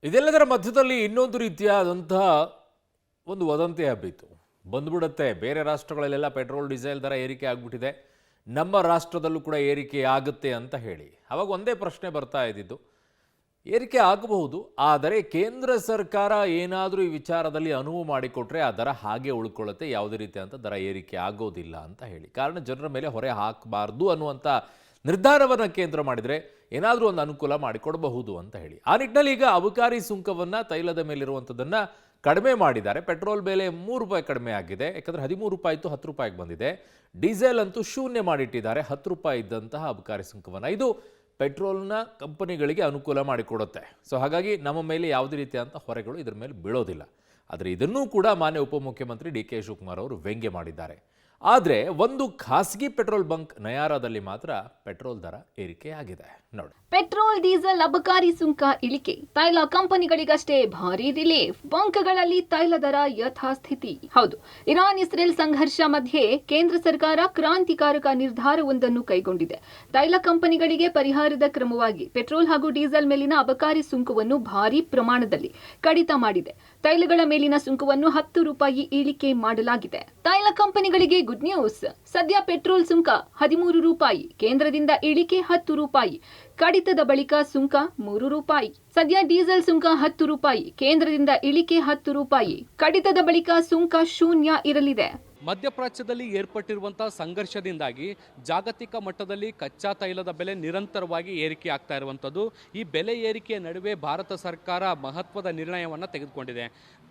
ಇದೆಲ್ಲದರ ಮಧ್ಯದಲ್ಲಿ ಇನ್ನೊಂದು ರೀತಿಯಾದಂತಹ ಒಂದು ವದಂತಿ ಹಬ್ಬಿತ್ತು. ಬಂದ್ಬಿಡುತ್ತೆ, ಬೇರೆ ರಾಷ್ಟ್ರಗಳಲ್ಲೆಲ್ಲ ಪೆಟ್ರೋಲ್ ಡೀಸೆಲ್ ದರ ಏರಿಕೆ ಆಗಿಬಿಟ್ಟಿದೆ, ನಮ್ಮ ರಾಷ್ಟ್ರದಲ್ಲೂ ಕೂಡ ಏರಿಕೆ ಆಗುತ್ತೆ ಅಂತ ಹೇಳಿ. ಅವಾಗ ಒಂದೇ ಪ್ರಶ್ನೆ ಬರ್ತಾ ಇದ್ದಿದ್ದು, ಏರಿಕೆ ಆಗಬಹುದು, ಆದರೆ ಕೇಂದ್ರ ಸರ್ಕಾರ ಏನಾದರೂ ಈ ವಿಚಾರದಲ್ಲಿ ಅನುವು ಮಾಡಿಕೊಟ್ರೆ ಆ ದರ ಹಾಗೆ ಉಳ್ಕೊಳ್ಳುತ್ತೆ, ಯಾವುದೇ ರೀತಿಯಾದಂಥ ದರ ಏರಿಕೆ ಆಗೋದಿಲ್ಲ ಅಂತ ಹೇಳಿ. ಕಾರಣ ಜನರ ಮೇಲೆ ಹೊರೆ ಹಾಕಬಾರ್ದು ಅನ್ನುವಂಥ ನಿರ್ಧಾರವನ್ನು ಕೇಂದ್ರ ಮಾಡಿದರೆ ಏನಾದರೂ ಒಂದು ಅನುಕೂಲ ಮಾಡಿಕೊಡಬಹುದು ಅಂತ ಹೇಳಿ. ಆ ನಿಟ್ಟಿನಲ್ಲಿ ಈಗ ಅಬಕಾರಿ ಸುಂಕವನ್ನು ತೈಲದ ಮೇಲಿರುವಂಥದ್ದನ್ನು ಕಡಿಮೆ ಮಾಡಿದ್ದಾರೆ. ಪೆಟ್ರೋಲ್ ಬೆಲೆ ₹3 ಕಡಿಮೆ ಆಗಿದೆ, ಯಾಕಂದರೆ 13 ರೂಪಾಯಿ ಇತ್ತು, 10 ರೂಪಾಯಿಗೆ ಬಂದಿದೆ. ಡೀಸೆಲ್ ಅಂತೂ ಶೂನ್ಯ ಮಾಡಿಟ್ಟಿದ್ದಾರೆ, 10 ರೂಪಾಯಿ ಇದ್ದಂತಹ ಅಬಕಾರಿ ಸುಂಕವನ್ನು. ಇದು ಪೆಟ್ರೋಲ್ನ ಕಂಪನಿಗಳಿಗೆ ಅನುಕೂಲ ಮಾಡಿಕೊಡುತ್ತೆ. ಸೊ ಹಾಗಾಗಿ ನಮ್ಮ ಮೇಲೆ ಯಾವುದೇ ರೀತಿಯಾದಂಥ ಹೊರೆಗಳು ಇದರ ಮೇಲೆ ಬೀಳೋದಿಲ್ಲ. ಆದರೆ ಇದನ್ನೂ ಕೂಡ ಮಾನ್ಯ ಉಪಮುಖ್ಯಮಂತ್ರಿ ಡಿ ಕೆ ಶಿವಕುಮಾರ್ ಅವರು ವ್ಯಂಗ್ಯ ಮಾಡಿದ್ದಾರೆ. ಆದರೆ ಒಂದು ಖಾಸಗಿ ಪೆಟ್ರೋಲ್ ಬಂಕ್ ನಯಾರಾದಲ್ಲಿ ಮಾತ್ರ ಪೆಟ್ರೋಲ್ ದರ ಏರಿಕೆಯಾಗಿದೆ ನೋಡಿ. ಪೆಟ್ರೋಲ್ ಡೀಸೆಲ್ ಅಬಕಾರಿ ಸುಂಕ ಇಳಿಕೆ, ತೈಲ ಕಂಪನಿಗಳಿಗಷ್ಟೇ ಭಾರಿ ರಿಲೀಫ್. ಬಂಕ್ಗಳಲ್ಲಿ ತೈಲ ದರ ಯಥಾಸ್ಥಿತಿ. ಹೌದು, ಇರಾನ್ ಇಸ್ರೇಲ್ ಸಂಘರ್ಷ ಮಧ್ಯೆ ಕೇಂದ್ರ ಸರ್ಕಾರ ಕ್ರಾಂತಿಕಾರಕ ನಿರ್ಧಾರವೊಂದನ್ನು ಕೈಗೊಂಡಿದೆ. ತೈಲ ಕಂಪನಿಗಳಿಗೆ ಪರಿಹಾರದ ಕ್ರಮವಾಗಿ ಪೆಟ್ರೋಲ್ ಹಾಗೂ ಡೀಸೆಲ್ ಮೇಲಿನ ಅಬಕಾರಿ ಸುಂಕವನ್ನು ಭಾರಿ ಪ್ರಮಾಣದಲ್ಲಿ ಕಡಿತ ಮಾಡಿದೆ. ತೈಲಗಳ ಮೇಲಿನ ಸುಂಕವನ್ನು ₹10 ಇಳಿಕೆ ಮಾಡಲಾಗಿದೆ. ತೈಲ ಕಂಪನಿಗಳಿಗೆ ಗುಡ್ ನ್ಯೂಸ್. ಸದ್ಯ ಪೆಟ್ರೋಲ್ ಸುಂಕ ₹13, ಕೇಂದ್ರದಿಂದ ಇಳಿಕೆ ₹10. ಕಡಿತದ ಬಳಿಕ ಸುಂಕ ₹3. ಸದ್ಯ ಡೀಸೆಲ್ ಸುಂಕ ₹10, ಕೇಂದ್ರದಿಂದ ಇಳಿಕೆ ₹10. ಕಡಿತದ ಬಳಿಕ ಸುಂಕ ಶೂನ್ಯ ಇರಲಿದೆ. ಮಧ್ಯಪ್ರಾಚ್ಯದಲ್ಲಿ ಏರ್ಪಟ್ಟಿರುವಂತಹ ಸಂಘರ್ಷದಿಂದಾಗಿ ಜಾಗತಿಕ ಮಟ್ಟದಲ್ಲಿ ಕಚ್ಚಾ ತೈಲದ ಬೆಲೆ ನಿರಂತರವಾಗಿ ಏರಿಕೆ ಆಗ್ತಾ ಇರುವಂಥದ್ದು. ಈ ಬೆಲೆ ಏರಿಕೆಯ ನಡುವೆ ಭಾರತ ಸರ್ಕಾರ ಮಹತ್ವದ ನಿರ್ಣಯವನ್ನು ತೆಗೆದುಕೊಂಡಿದೆ.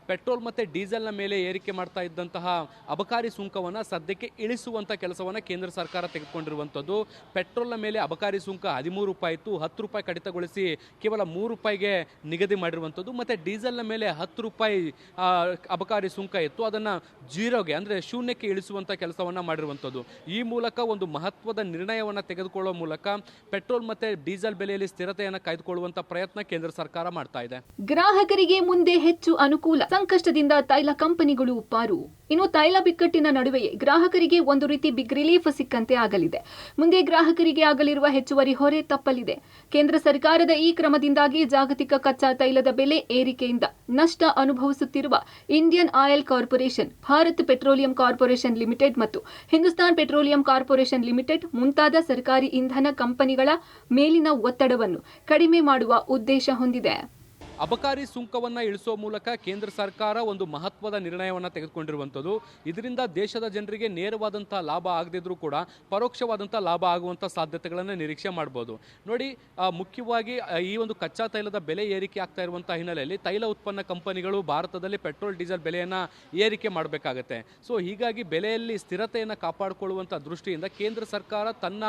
ಪೆಟ್ರೋಲ್ ಮತ್ತು ಡೀಸೆಲ್ನ ಮೇಲೆ ಏರಿಕೆ ಮಾಡ್ತಾ ಇದ್ದಂತಹ ಅಬಕಾರಿ ಸುಂಕವನ್ನು ಸದ್ಯಕ್ಕೆ ಇಳಿಸುವಂಥ ಕೆಲಸವನ್ನು ಕೇಂದ್ರ ಸರ್ಕಾರ ತೆಗೆದುಕೊಂಡಿರುವಂಥದ್ದು. ಪೆಟ್ರೋಲ್ನ ಮೇಲೆ ಅಬಕಾರಿ ಸುಂಕ ₹13 ಇತ್ತು, ₹10 ಕಡಿತಗೊಳಿಸಿ ಕೇವಲ ₹3ಗೆ ನಿಗದಿ ಮಾಡಿರುವಂಥದ್ದು. ಮತ್ತು ಡೀಸೆಲ್ನ ಮೇಲೆ ₹10 ಅಬಕಾರಿ ಸುಂಕ ಇತ್ತು, ಅದನ್ನು ಜೀರೋಗೆ ಅಂದರೆ ಶೂನ್ಯಕ್ಕೆ ಇಳಿಸುವಂಥ ಕೆಲಸವನ್ನು ಮಾಡಿರುವಂಥದ್ದು. ಈ ಮೂಲಕ ಒಂದು ಮಹತ್ವದ ನಿರ್ಣಯವನ್ನು ತೆಗೆದುಕೊಳ್ಳುವ ಮೂಲಕ ಪೆಟ್ರೋಲ್ ಮತ್ತು ಡೀಸೆಲ್ ಬೆಲೆಯಲ್ಲಿ ಸ್ಥಿರತೆಯನ್ನು ಕಾಯ್ದುಕೊಳ್ಳುವಂಥ ಪ್ರಯತ್ನ ಕೇಂದ್ರ ಸರ್ಕಾರ ಮಾಡ್ತಾ ಇದೆ. ಗ್ರಾಹಕರಿಗೆ ಮುಂದೆ ಹೆಚ್ಚು ಅನುಕೂಲ. ಸಂಕಷ್ಟದಿಂದ ತೈಲ ಕಂಪನಿಗಳು ಪಾರು. ಇನ್ನು ತೈಲ ಬಿಕ್ಕಟ್ಟಿನ ನಡುವೆಯೇ ಗ್ರಾಹಕರಿಗೆ ಒಂದು ರೀತಿ ಬಿಗ್ ರಿಲೀಫ್ ಸಿಕ್ಕಂತೆ ಆಗಲಿದೆ. ಮುಂದೆ ಗ್ರಾಹಕರಿಗೆ ಆಗಲಿರುವ ಹೆಚ್ಚುವರಿ ಹೊರೆ ತಪ್ಪಲಿದೆ. ಕೇಂದ್ರ ಸರ್ಕಾರದ ಈ ಕ್ರಮದಿಂದಾಗಿ ಜಾಗತಿಕ ಕಚ್ಚಾ ತೈಲದ ಬೆಲೆ ಏರಿಕೆಯಿಂದ ನಷ್ಟ ಅನುಭವಿಸುತ್ತಿರುವ Indian oil corporation, Bharat petroleum corporation limited ಮತ್ತು ಹಿಂದೂಸ್ತಾನ್ ಪೆಟ್ರೋಲಿಯಂ ಕಾರ್ಪೊರೇಷನ್ ಲಿಮಿಟೆಡ್ ಮುಂತಾದ ಸರ್ಕಾರಿ ಇಂಧನ ಕಂಪನಿಗಳ ಮೇಲಿನ ಒತ್ತಡವನ್ನು ಕಡಿಮೆ ಮಾಡುವ ಉದ್ದೇಶ ಹೊಂದಿದೆ. ಅಬಕಾರಿ ಸುಂಕವನ್ನು ಇಳಿಸುವ ಮೂಲಕ ಕೇಂದ್ರ ಸರ್ಕಾರ ಒಂದು ಮಹತ್ವದ ನಿರ್ಣಯವನ್ನು ತೆಗೆದುಕೊಂಡಿರುವಂಥದ್ದು. ಇದರಿಂದ ದೇಶದ ಜನರಿಗೆ ನೇರವಾದಂಥ ಲಾಭ ಆಗದಿದ್ರೂ ಕೂಡ ಪರೋಕ್ಷವಾದಂಥ ಲಾಭ ಆಗುವಂಥ ಸಾಧ್ಯತೆಗಳನ್ನು ನಿರೀಕ್ಷೆ ಮಾಡ್ಬೋದು. ನೋಡಿ, ಮುಖ್ಯವಾಗಿ ಈ ಒಂದು ಕಚ್ಚಾ ತೈಲದ ಬೆಲೆ ಏರಿಕೆ ಆಗ್ತಾ ಇರುವಂಥ ಹಿನ್ನೆಲೆಯಲ್ಲಿ ತೈಲ ಉತ್ಪನ್ನ ಕಂಪನಿಗಳು ಭಾರತದಲ್ಲಿ ಪೆಟ್ರೋಲ್ ಡೀಸೆಲ್ ಬೆಲೆಯನ್ನು ಏರಿಕೆ ಮಾಡಬೇಕಾಗತ್ತೆ. ಸೊ ಹೀಗಾಗಿ ಬೆಲೆಯಲ್ಲಿ ಸ್ಥಿರತೆಯನ್ನು ಕಾಪಾಡಿಕೊಳ್ಳುವಂಥ ದೃಷ್ಟಿಯಿಂದ ಕೇಂದ್ರ ಸರ್ಕಾರ ತನ್ನ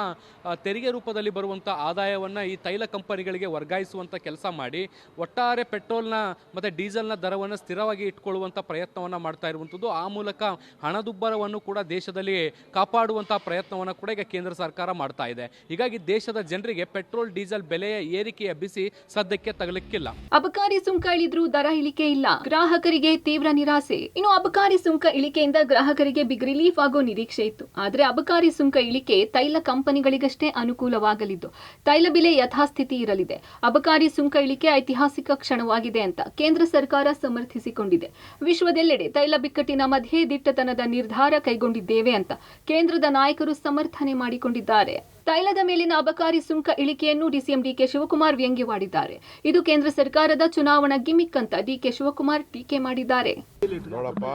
ತೆರಿಗೆ ರೂಪದಲ್ಲಿ ಬರುವಂಥ ಆದಾಯವನ್ನು ಈ ತೈಲ ಕಂಪನಿಗಳಿಗೆ ವರ್ಗಾಯಿಸುವಂಥ ಕೆಲಸ ಮಾಡಿ ಒಟ್ಟಾರೆ ಪೆಟ್ರೋಲ್ನ ಮತ್ತು ಡೀಸೆಲ್ನ ದರವನ್ನು ಸ್ಥಿರವಾಗಿ ಇಟ್ಕೊಳ್ಳುವಂಥ ಪ್ರಯತ್ನವನ್ನು ಮಾಡ್ತಾ ಇರುವಂಥದ್ದು. ಆ ಮೂಲಕ ಹಣದುಬ್ಬರವನ್ನು ಕೂಡ ದೇಶದಲ್ಲಿ ಕಾಪಾಡುವಂಥ ಪ್ರಯತ್ನವನ್ನು ಕೂಡ ಈಗ ಕೇಂದ್ರ ಸರ್ಕಾರ ಮಾಡ್ತಾ ಇದೆ. ಹೀಗಾಗಿ ದೇಶದ ಜನರಿಗೆ ಪೆಟ್ರೋಲ್ ಡೀಸೆಲ್ ಬೆಲೆಯ ಏರಿಕೆಯ ಬಿಸಿ ಸದ್ಯಕ್ಕೆ ತಗಲಿಕ್ಕಿಲ್ಲ. ಅಬಕಾರಿ ಸುಂಕ ಇಳಿದ್ರೂ ದರ ಇಳಿಕೆ ಇಲ್ಲ, ಗ್ರಾಹಕರಿಗೆ ತೀವ್ರ ನಿರಾಸೆ. ಇನ್ನು ಅಬಕಾರಿ ಸುಂಕ ಇಳಿಕೆಯಿಂದ ಗ್ರಾಹಕರಿಗೆ ಬಿಗ್ ರಿಲೀಫ್ ಆಗೋ ನಿರೀಕ್ಷೆ ಇತ್ತು. ಆದರೆ ಅಬಕಾರಿ ಸುಂಕ ಇಳಿಕೆ ತೈಲ ಕಂಪನಿಗಳಿಗಷ್ಟೇ ಅನುಕೂಲವಾಗಲಿದ್ದು, ತೈಲ ಬೆಲೆ ಯಥಾಸ್ಥಿತಿ ಇರಲಿದೆ. ಅಬಕಾರಿ ಸುಂಕ ಇಳಿಕೆ ಐತಿಹಾಸಿಕ ಕ್ಷಣವಾಗಿದೆ ಅಂತ ಕೇಂದ್ರ ಸರ್ಕಾರ ಸಮರ್ಥಿಸಿಕೊಂಡಿದೆ. ವಿಶ್ವದೆಲ್ಲೆಡೆ ತೈಲ ಬಿಕ್ಕಟ್ಟಿನ ಮಧ್ಯೆ ದಿಟ್ಟತನದ ನಿರ್ಧಾರ ಕೈಗೊಂಡಿದ್ದೇವೆ ಅಂತ ಕೇಂದ್ರದ ನಾಯಕರು ಸಮರ್ಥನೆ ಮಾಡಿಕೊಂಡಿದ್ದಾರೆ. ತೈಲದ ಮೇಲಿನ ಅಬಕಾರಿ ಸುಂಕ ಇಳಿಕೆಯನ್ನು ಸಿಎಂ ಡಿ ಕೆ ಶಿವಕುಮಾರ್ ವ್ಯಂಗ್ಯವಾಡಿದ್ದಾರೆ. ಇದು ಕೇಂದ್ರ ಸರ್ಕಾರದ ಚುನಾವಣಾ ಗಿಮಿಕ್ ಅಂತ ಡಿ ಕೆ ಶಿವಕುಮಾರ್ ಟೀಕೆ ಮಾಡಿದ್ದಾರೆ. ನೋಡಪ್ಪ,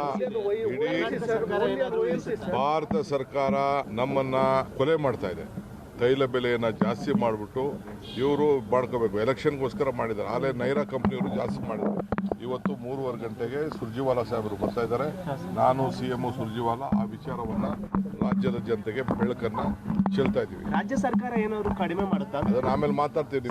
ಭಾರತ ಸರ್ಕಾರ ನಮ್ಮನ್ನ ಕೊಲೆ ಮಾಡ್ತಾ ಇದೆ. ತೈಲ ಬೆಲೆಯನ್ನು ಜಾಸ್ತಿ ಮಾಡಿಬಿಟ್ಟು ಇವರು ಮಾಡ್ಕೋಬೇಕು, ಎಲೆಕ್ಷನ್ಗೋಸ್ಕರ ಮಾಡಿದ್ದಾರೆ. ಆಲೇ ನೈರಾ ಕಂಪ್ನಿಯವರು ಜಾಸ್ತಿ ಮಾಡಿದ್ದಾರೆ. ಇವತ್ತು 3:15 ಗಂಟೆಗೆ ಸುರ್ಜಿವಾಲಾ ಸಾಹೇಬರು ಬರ್ತಾ ಇದ್ದಾರೆ. ನಾನು CM ಸುರ್ಜಿವಾಲಾ ಆ ವಿಚಾರವನ್ನು ರಾಜ್ಯದ ಜನತೆಗೆ ಬೆಳಕನ್ನು ಚೆಲ್ತಾ ಇದ್ದೀವಿ. ರಾಜ್ಯ ಸರ್ಕಾರ ಏನಾದ್ರು ಕಡಿಮೆ ಮಾಡುತ್ತಾ ಅದನ್ನ ಆಮೇಲೆ ಮಾತಾಡ್ತೀನಿ.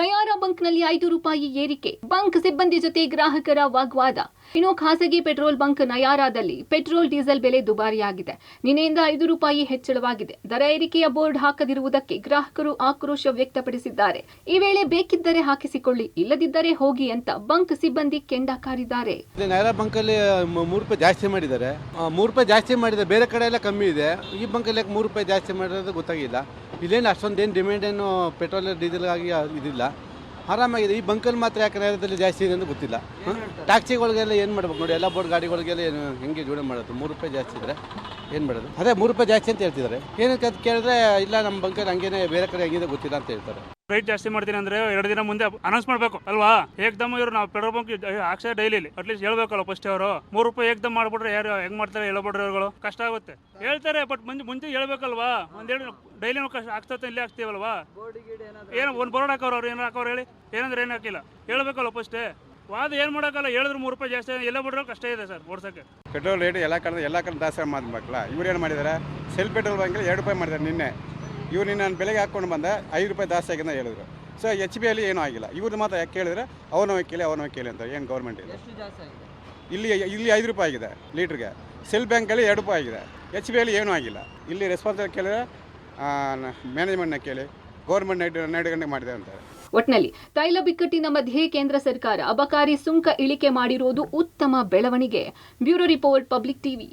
ನಯಾರಾ ಬಂಕ್ನಲ್ಲಿ ₹5 ಏರಿಕೆ, ಬಂಕ್ ಸಿಬ್ಬಂದಿ ಜೊತೆ ಗ್ರಾಹಕರ ವಾಗ್ವಾದ. ಇನ್ನು ಖಾಸಗಿ ಪೆಟ್ರೋಲ್ ಬಂಕ್ ನಯಾರಾದಲ್ಲಿ ಪೆಟ್ರೋಲ್ ಡೀಸೆಲ್ ಬೆಲೆ ದುಬಾರಿಯಾಗಿದೆ. ನಿನ್ನೆಯಿಂದ ₹5 ಹೆಚ್ಚಳವಾಗಿದೆ. ದರ ಏರಿಕೆಯ ಬೋರ್ಡ್ ಹಾಕದಿರುವುದಕ್ಕೆ ಗ್ರಾಹಕರು ಆಕ್ರೋಶ ವ್ಯಕ್ತಪಡಿಸಿದ್ದಾರೆ. ಈ ವೇಳೆ ಬೇಕಿದ್ದರೆ ಹಾಕಿಸಿಕೊಳ್ಳಿ, ಇಲ್ಲದಿದ್ದರೆ ಹೋಗಿ ಅಂತ ಬಂಕ್ ಸಿಬ್ಬಂದಿ ಕೆಂಡ ಕಾರಿದ್ದಾರೆ. ನೈರಾ ಬಂಕಲ್ಲಿ ₹3 ಜಾಸ್ತಿ ಮಾಡಿದ್ದಾರೆ. ₹3 ಜಾಸ್ತಿ ಮಾಡಿದ್ದಾರೆ, ಬೇರೆ ಕಡೆ ಎಲ್ಲ ಕಮ್ಮಿ ಇದೆ. ಈ ಬಂಕಲ್ಲಿ ₹3 ಜಾಸ್ತಿ ಮಾಡಿರೋದು ಗೊತ್ತಾಗಿಲ್ಲ. ಇಲ್ಲೇನು ಅಷ್ಟೊಂದೇನು ಡಿಮ್ಯಾಂಡ್ ಏನು ಪೆಟ್ರೋಲ್ ಡೀಸೆಲ್ ಆಗಿ ಇದಿಲ್ಲ. ಆರಾಮಾಗಿದೆ. ಈ ಬಂಕಲ್ಲಿ ಮಾತ್ರ ಯಾಕೆ ನೇರದಲ್ಲಿ ಜಾಸ್ತಿ ಇದೆ ಅಂತ ಗೊತ್ತಿಲ್ಲ. ಟ್ಯಾಕ್ಸಿಗಳಿಗೆಲ್ಲ ಏನು ಮಾಡ್ಬೇಕು ನೋಡಿ, ಎಲ್ಲ ಬೋರ್ಡ್ ಗಾಡಿಗಳಿಗೆಲ್ಲ ಏನು ಹೆಂಗೆ ಜೋಡಣೆ ಮಾಡೋದು? 3 ರೂಪಾಯಿ ಜಾಸ್ತಿ ಇದ್ದರೆ ಏನು ಮಾಡೋದು? ಅದೇ 3 ರೂಪಾಯಿ ಜಾಸ್ತಿ ಅಂತ ಹೇಳ್ತಿದ್ದಾರೆ. ಏನಕ್ಕೆ ಅಂತ ಕೇಳಿದ್ರೆ ಇಲ್ಲ ನಮ್ಮ ಬಂಕಲ್ಲಿ ಹಂಗೇನೆ ಬೇರೆ ಕಡೆ ಹೆಂಗಿದೆ ಗೊತ್ತಿಲ್ಲ ಅಂತ ಹೇಳ್ತಾರೆ. ರೈಟ್ ಜಾಸ್ತಿ ಮಾಡ್ತೀನಿ ಅಂದ್ರೆ 2 ದಿನ ಮುಂದೆ ಅನೌನ್ಸ್ ಮಾಡಬೇಕು ಅಲ್ವಾ? ಏಕ್ದಮ್ ಇವರು ನಾವು ಪೆಟ್ರೋಲ್ ಬಂಕ್ ಹಾಕ್ಸೋ ಡೈಲಿ ಅಟ್ಲೀಸ್ಟ್ ಹೇಳ್ಬೇಕಲ್ಲ ಫಸ್ಟ್ ಅವರು. 3 ರೂಪಾಯಿ ಏಕ್ದಮ್ ಮಾಡ್ಬಿಟ್ರೆ ಯಾರು ಹೆಂಗ್ ಮಾಡ್ತಾರೆ ಹೇಳಬಿಡ್ರಿ ಅವ್ರುಗಳು? ಕಷ್ಟ ಆಗುತ್ತೆ ಹೇಳ್ತಾರೆ, ಬಟ್ ಮುಂಚೆ ಹೇಳ್ಬೇಕಲ್ವಾ? ಒಂದೆರಡು ಡೈಲಿ ಕಷ್ಟ ಆಗ್ತದೆ, ಇಲ್ಲೇ ಆಗ್ತೀವಲ್ವಾ? ಏನು ಒಂದು ಬೋರ್ಡ್ ಹಾಕೋರು ಅವ್ರು ಏನು ಹಾಕೋರು ಹೇಳಿ? ಏನಂದ್ರೆ ಏನು ಹಾಕಿಲ್ಲ ಹೇಳ್ಬೇಕಲ್ಲ ಫಸ್ಟೇ. ವಾದ ಏನು ಮಾಡೋಕ್ಕಲ್ಲ, ಹೇಳಿದ್ರು 3 ರೂಪಾಯಿ ಜಾಸ್ತಿ ಎಲ್ಲ ಬಿಡ್ರೆ ಕಷ್ಟ ಇದೆ ಸರ್ ಓಡ್ಸೋಕ್ಕೆ. ಪೆಟ್ರೋಲ್ ರೇಟ್ ಎಲ್ಲ ಕಡೆ ದಾಸ ಮಾಡಬೇಕಲ್ಲ. ಇವ್ರು ಏನು ಮಾಡಿದ್ದಾರೆ, ಸೆಲ್ಫ್ ಪೆಟ್ರೋಲ್ ಬಂಕಲ್ಲಿ 2 ರೂಪಾಯಿ ಮಾಡಿದ್ದಾರೆ ನಿನ್ನೆ. ಇವ್ರು ನಿನ್ನ ನಾನು ಬೆಲೆಗೆ ಹಾಕ್ಕೊಂಡು ಬಂದೆ 5 ರೂಪಾಯಿ ಜಾಸ್ತಿ ಆಗಿದೆ ಅಂತ ಹೇಳಿದ್ರು. ಸೊ HB ಏನೂ ಆಗಿಲ್ಲ. ಇವ್ರದ್ದು ಮಾತ್ರ ಯಾಕೆ ಕೇಳಿದ್ರೆ ಅವನವ ಕೇಳಿ ಅಂತ ಏನು ಗೌರ್ಮೆಂಟ್ ಇದೆ? ಇಲ್ಲಿ 5 ರೂಪಾಯಿ ಆಗಿದೆ ಲೀಟ್ರಿಗೆ. ಸೆಲ್ಫ್ ಬ್ಯಾಂಕಲ್ಲಿ 2 ರೂಪಾಯಿ ಆಗಿದೆ. HB ಏನೂ ಆಗಿಲ್ಲ. ಇಲ್ಲಿ ರೆಸ್ಪಾನ್ಸಿಬಲ್ ಕೇಳಿದ್ರೆ ಮ್ಯಾನೇಜ್ಮೆಂಟ್ನ ಕೇಳಿ ಗೌರ್ಮೆಂಟ್ ನೈಟ್ ಗಂಟೆಗೆ ಮಾಡಿದೆ ಅಂತಾರೆ. ಒಟ್ನಲ್ಲಿ ತೈಲ ಬಿಕ್ಕಟ್ಟಿನ ಮಧ್ಯೆ ಕೇಂದ್ರ ಸರ್ಕಾರ ಅಬಕಾರಿ ಸುಂಕ ಇಳಿಕೆ ಮಾಡಿರುವುದು ಉತ್ತಮ ಬೆಳವಣಿಗೆ. Bureau report, public TV.